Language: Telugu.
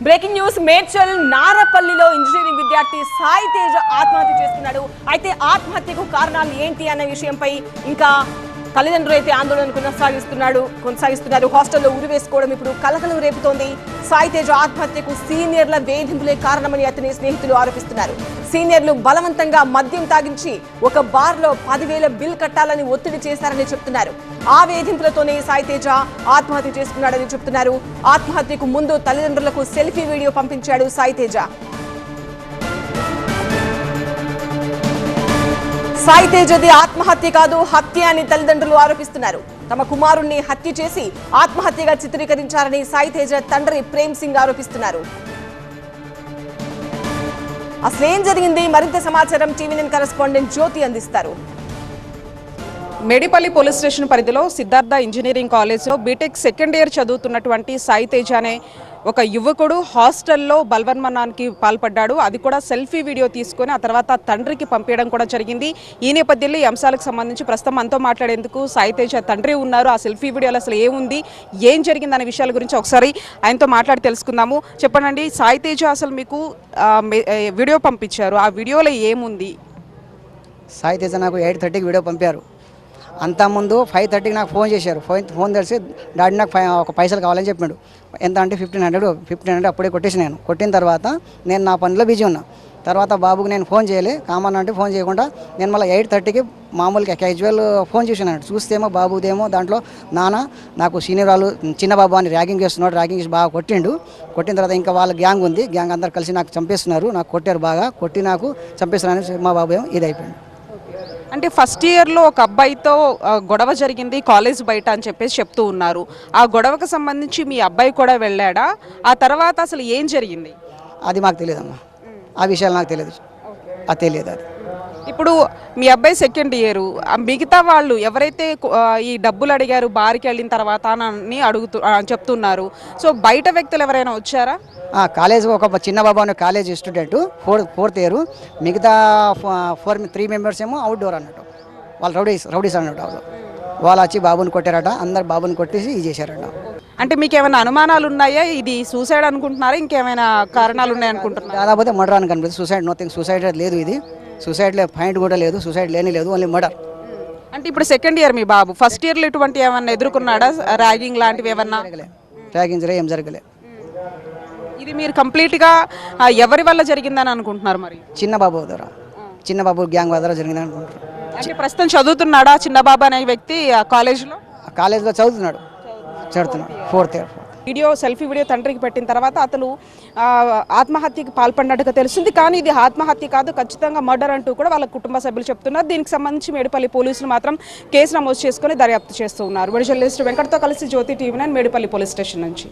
బ్రేకింగ్ న్యూస్ మేడ్చల్ నారపల్లిలో ఇంజనీరింగ్ విద్యార్థి సాయి తేజ ఆత్మహత్య చేసుకున్నాడు. అయితే ఆత్మహత్యకు కారణాలు ఏంటి అనే విషయంపై ఇంకా తల్లిదండ్రులు అయితే ఆందోళన కొనసాగిస్తున్నారు. హాస్టల్లో ఉరివేసుకోవడం ఇప్పుడు కలకలం రేపుతోంది. సాయి తేజ ఆత్మహత్యకు సీనియర్ల వేధింపులే కారణమని అతని స్నేహితులు ఆరోపిస్తున్నారు. సీనియర్లు బలవంతంగా మద్యం తాగించి ఒక బార్లో 10,000 బిల్ కట్టాలని ఒత్తిడి చేశారని చెప్తున్నారు. ఆ వేధింపులతోనే సాయి తేజ ఆత్మహత్య చేసుకున్నాడని చెప్తున్నారు. ఆత్మహత్యకు ముందు తల్లిదండ్రులకు సెల్ఫీ వీడియో పంపించాడు సాయి తేజ. సాయి తేజది ఆత్మహత్య కాదు, హత్య అని తల్లిదండ్రులు ఆరోపిస్తున్నారు. తమ కుమారుణ్ణి హత్య చేసి ఆత్మహత్యగా చిత్రీకరించారని సాయి తేజ తండ్రి ప్రేమ్ సింగ్ ఆరోపిస్తున్నారు. అసలేం జరిగింది? మరింత సమాచారం టీవీ9 కరెస్పాండెంట్ జ్యోతి అందిస్తారు. మేడిపల్లి పోలీస్ స్టేషన్ పరిధిలో సిద్ధార్థ ఇంజనీరింగ్ కాలేజ్లో బీటెక్ సెకండ్ ఇయర్ చదువుతున్నటువంటి సాయి తేజ అనే ఒక యువకుడు హాస్టల్లో బలవన్మరణానికి పాల్పడ్డాడు. అది కూడా సెల్ఫీ వీడియో తీసుకొని ఆ తర్వాత తండ్రికి పంపించడం కూడా జరిగింది. ఈ నేపథ్యంలో ఈ అంశాలకు సంబంధించి ప్రస్తుతం మనతో మాట్లాడేందుకు సాయి తేజ తండ్రి ఉన్నారు. ఆ సెల్ఫీ వీడియోలో అసలు ఏముంది, ఏం జరిగింది అనే విషయాల గురించి ఒకసారి ఆయనతో మాట్లాడి తెలుసుకుందాము. చెప్పండి, సాయి తేజ అసలు మీకు వీడియో పంపించారు, ఆ వీడియోలో ఏముంది? సాయి తేజ నాకు 8:30కి వీడియో పంపారు. అంతకుముందు 5:30కి నాకు ఫోన్ చేశారు. ఫోన్ తెలిసి డాడీ నాకు ఒక పైసలు కావాలని చెప్పాడు. ఎంత అంటే 1500 అప్పుడే కొట్టేసి నేను కొట్టిన తర్వాత నేను నా పనిలో బిజీ ఉన్నా. తర్వాత బాబుకి నేను ఫోన్ చేయలే, కామన్ అంటే ఫోన్ చేయకుండా నేను మళ్ళీ 8:30కి మామూలుగా క్యాజువల్ ఫోన్ చూసాను. చూస్తేమో బాబుదేమో దాంట్లో నాన్న నాకు సీనియర్ వాళ్ళు చిన్న బాబు అని ర్యాగింగ్ చేస్తున్నాడు, ర్యాగింగ్ చేసి బాగా కొట్టిన తర్వాత ఇంకా వాళ్ళ గ్యాంగ్ ఉంది, గ్యాంగ్ అందరు కలిసి నాకు చంపేస్తున్నారు, నాకు కొట్టారు, బాగా కొట్టి నాకు చంపేస్తున్నారని మా బాబు ఏమో ఇది అయిపోయింది. అంటే ఫస్ట్ ఇయర్లో ఒక అబ్బాయితో గొడవ జరిగింది కాలేజ్ బయట అని చెప్పేసి చెప్తూ ఉన్నారు. ఆ గొడవకు సంబంధించి మీ అబ్బాయి కూడా వెళ్ళాడా? ఆ తర్వాత అసలు ఏం జరిగింది? అది మాకు తెలియదమ్మా, ఆ విషయాలు నాకు తెలియదు, అది తెలియదు. అది ఇప్పుడు మీ అబ్బాయి సెకండ్ ఇయర్, మిగతా వాళ్ళు ఎవరైతే ఈ డబ్బులు అడిగారు బార్కి వెళ్ళిన తర్వాత అని చెప్తున్నారు. సో బయట వ్యక్తులు ఎవరైనా వచ్చారా? కాలేజ్ ఒక చిన్న బాబు అనే కాలేజ్ స్టూడెంట్ ఫోర్త్ ఇయర్, మిగతా 3 మెంబర్స్ ఏమో అవుట్డోర్ అన్నట్టు, వాళ్ళు రౌడీస్ అన్నట్టు. వాళ్ళు వచ్చి బాబుని కొట్టారట, అందరు బాబుని కొట్టేసి ఇది చేశారట. అంటే మీకు ఏమైనా అనుమానాలు ఉన్నాయా? ఇది సూసైడ్ అనుకుంటున్నారా, ఇంకేమైనా కారణాలు ఉన్నాయనుకుంటున్నారా? దాదాపు మర్డర్ అని కనిపిస్తుంది. సూసైడ్ నోథింగ్, సూసైడ్ లేదు, ఇది సూసైడ్ పాయింట్ కూడా లేదు, సూసైడ్ లేదు, ఓన్లీ మర్డర్. అంటే ఇప్పుడు సెకండ్ ఇయర్ మీ బాబు, ఫస్ట్ ఇయర్లో ఇటువంటి ఏమన్నా ఎదుర్కొన్నాడా? ర్యాగింగ్ లాంటివి ఏమన్నా? ర్యాగింగ్ ఏం జరగలే. ఇది మీరు కంప్లీట్గా ఎవరి వల్ల జరిగిందని అనుకుంటున్నారు? మరి చిన్న బాబు గ్యాంగ్ ద్వారా జరిగిందని అనుకుంటున్నారు. అంటే ప్రస్తుతం చదువుతున్నాడా చిన్న బాబు అనే వ్యక్తి కాలేజ్లో చదువుతున్నాడు 4th year. Video selfie video తండ్రికి పెట్టిన తర్వాత అతను ఆత్మహత్యకి పాల్పడినట్టుగా తెలుస్తుంది. కానీ ఇది ఆత్మహత్య కాదు, ఖచ్చితంగా మర్డర్ అంటూ కూడా వాళ్ళ కుటుంబ సభ్యులు చెప్తున్నారు. దీనికి సంబంధించి మేడిపల్లి పోలీసులు మాత్రం కేసు నమోదు చేసుకుని దర్యాప్తు చేస్తూ ఉన్నారు. జర్నలిస్ట్ వెంకట్తో కలిసి జ్యోతి టీవీ9 మేడిపల్లి పోలీస్ స్టేషన్ నుంచి.